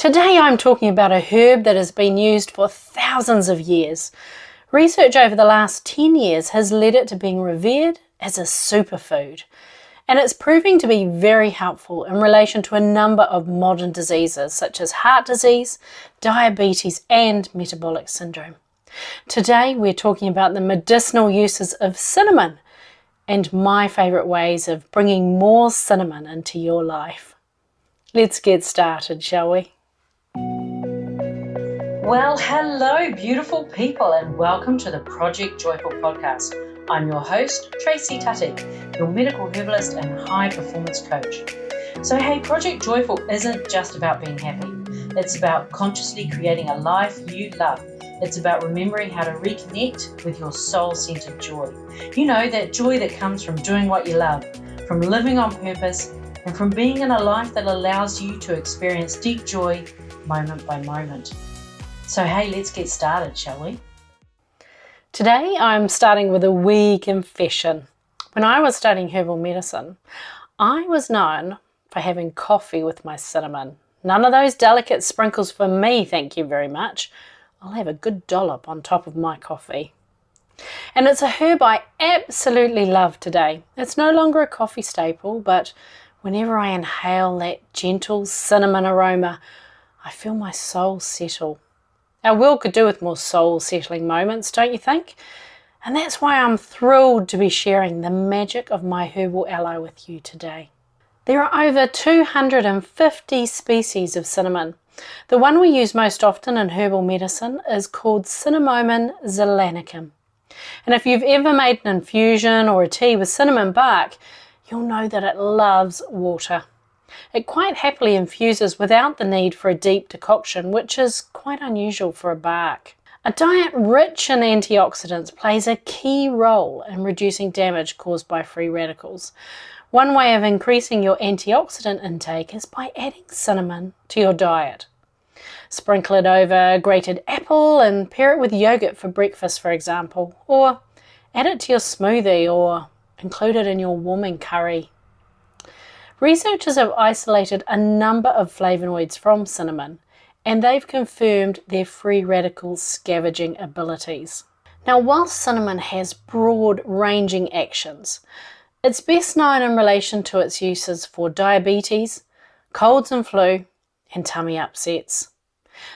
Today I'm talking about a herb that has been used for thousands of years. Research over the last 10 years has led it to being revered as a superfood, and it's proving to be very helpful in relation to a number of modern diseases such as heart disease, diabetes and metabolic syndrome. Today we're talking about the medicinal uses of cinnamon and my favourite ways of bringing more cinnamon into your life. Let's get started, shall we? Well, hello beautiful people, and welcome to the Project Joyful podcast. I'm your host, Tracy Tutty, your medical herbalist and high performance coach. So hey, Project Joyful isn't just about being happy. It's about consciously creating a life you love. It's about remembering how to reconnect with your soul-centered joy. You know, that joy that comes from doing what you love, from living on purpose, and from being in a life that allows you to experience deep joy moment by moment. So hey, let's get started, shall we? Today I'm starting with a wee confession. When I was studying herbal medicine, I was known for having coffee with my cinnamon. None of those delicate sprinkles for me, thank you very much. I'll have a good dollop on top of my coffee. And it's a herb I absolutely love today. It's no longer a coffee staple, but whenever I inhale that gentle cinnamon aroma, I feel my soul settle. Our world could do with more soul-settling moments, don't you think? And that's why I'm thrilled to be sharing the magic of my herbal ally with you today. There are over 250 species of cinnamon. The one we use most often in herbal medicine is called Cinnamomum zeylanicum. And if you've ever made an infusion or a tea with cinnamon bark, you'll know that it loves water. It quite happily infuses without the need for a deep decoction, which is quite unusual for a bark. A diet rich in antioxidants plays a key role in reducing damage caused by free radicals. One way of increasing your antioxidant intake is by adding cinnamon to your diet. Sprinkle it over a grated apple and pair it with yogurt for breakfast, for example, or add it to your smoothie or include it in your warming curry. Researchers have isolated a number of flavonoids from cinnamon, and they've confirmed their free radical scavenging abilities. Now, whilst cinnamon has broad-ranging actions, it's best known in relation to its uses for diabetes, colds and flu, and tummy upsets.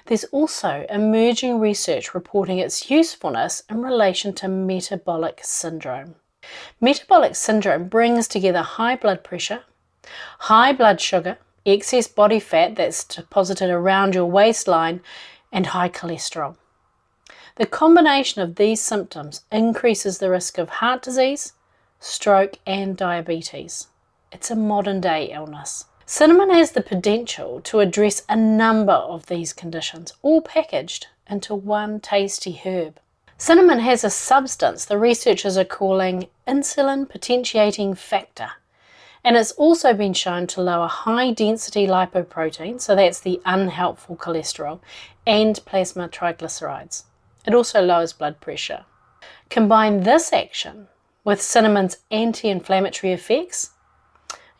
There's also emerging research reporting its usefulness in relation to metabolic syndrome. Metabolic syndrome brings together high blood pressure, high blood sugar, excess body fat that's deposited around your waistline, and high cholesterol. The combination of these symptoms increases the risk of heart disease, stroke, and diabetes. It's a modern-day illness. Cinnamon has the potential to address a number of these conditions, all packaged into one tasty herb. Cinnamon has a substance the researchers are calling insulin potentiating factor. And it's also been shown to lower high-density lipoprotein, so that's the unhelpful cholesterol, and plasma triglycerides. It also lowers blood pressure. Combine this action with cinnamon's anti-inflammatory effects,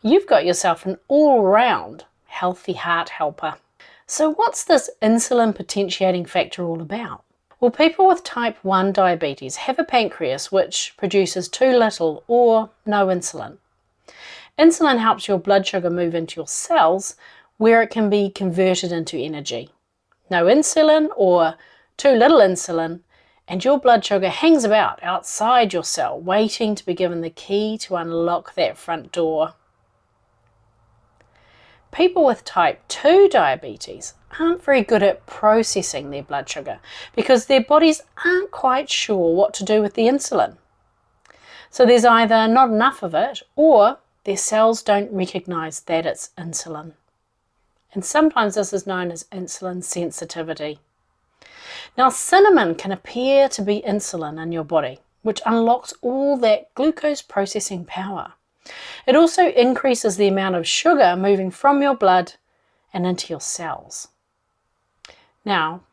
you've got yourself an all-round healthy heart helper. So what's this insulin potentiating factor all about? Well, people with type 1 diabetes have a pancreas which produces too little or no insulin. Insulin helps your blood sugar move into your cells where it can be converted into energy. No insulin or too little insulin, and your blood sugar hangs about outside your cell waiting to be given the key to unlock that front door. People with type 2 diabetes aren't very good at processing their blood sugar because their bodies aren't quite sure what to do with the insulin. So there's either not enough of it or their cells don't recognize that it's insulin. And sometimes this is known as insulin sensitivity. Now, cinnamon can appear to be insulin in your body, which unlocks all that glucose processing power. It also increases the amount of sugar moving from your blood and into your cells. Now,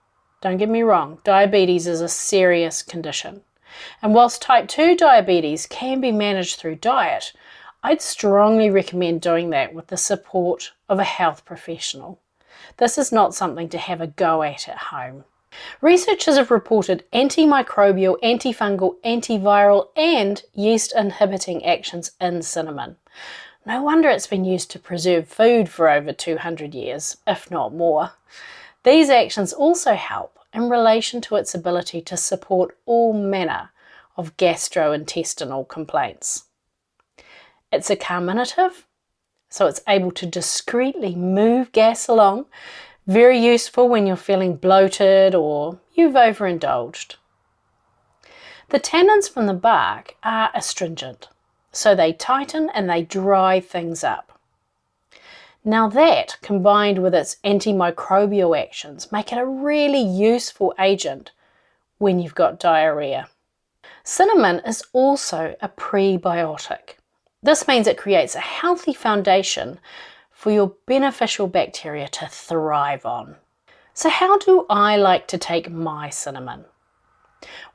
don't get me wrong, diabetes is a serious condition. And whilst type 2 diabetes can be managed through diet, I'd strongly recommend doing that with the support of a health professional. This is not something to have a go at home. Researchers have reported antimicrobial, antifungal, antiviral and yeast-inhibiting actions in cinnamon. No wonder it's been used to preserve food for over 200 years, if not more. These actions also help in relation to its ability to support all manner of gastrointestinal complaints. It's a carminative, so it's able to discreetly move gas along. Very useful when you're feeling bloated or you've overindulged. The tannins from the bark are astringent, so they tighten and they dry things up. Now that, combined with its antimicrobial actions, make it a really useful agent when you've got diarrhea. Cinnamon is also a prebiotic. This means it creates a healthy foundation for your beneficial bacteria to thrive on. So how do I like to take my cinnamon?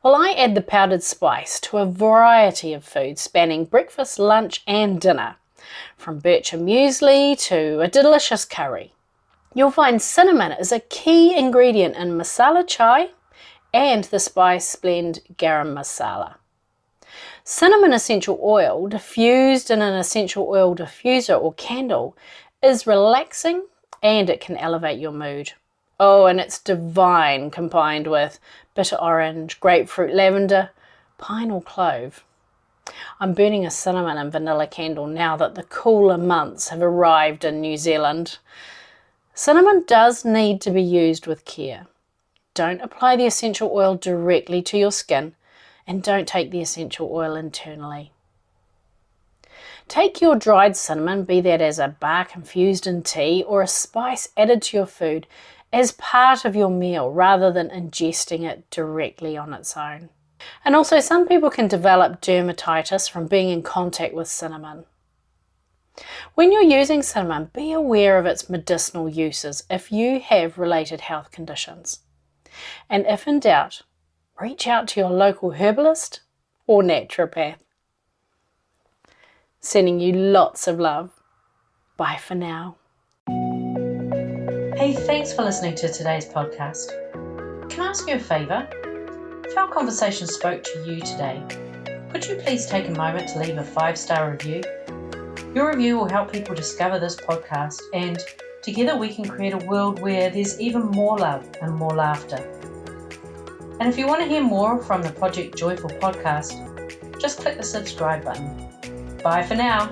Well, I add the powdered spice to a variety of foods spanning breakfast, lunch and dinner, from bircher muesli to a delicious curry. You'll find cinnamon is a key ingredient in masala chai and the spice blend garam masala. Cinnamon essential oil diffused in an essential oil diffuser or candle is relaxing and it can elevate your mood. Oh, and it's divine combined with bitter orange, grapefruit, lavender, pine or clove. I'm burning a cinnamon and vanilla candle now that the cooler months have arrived in New Zealand. Cinnamon does need to be used with care. Don't apply the essential oil directly to your skin and don't take the essential oil internally. Take your dried cinnamon, be that as a bark infused in tea or a spice added to your food, as part of your meal rather than ingesting it directly on its own. And also some people can develop dermatitis from being in contact with cinnamon. When you're using cinnamon, be aware of its medicinal uses if you have related health conditions. And if in doubt, reach out to your local herbalist or naturopath. Sending you lots of love. Bye for now. Hey, thanks for listening to today's podcast. Can I ask you a favour? If our conversation spoke to you today, could you please take a moment to leave a 5-star review? Your review will help people discover this podcast, and together we can create a world where there's even more love and more laughter. And if you want to hear more from the Project Joyful podcast, just click the subscribe button. Bye for now.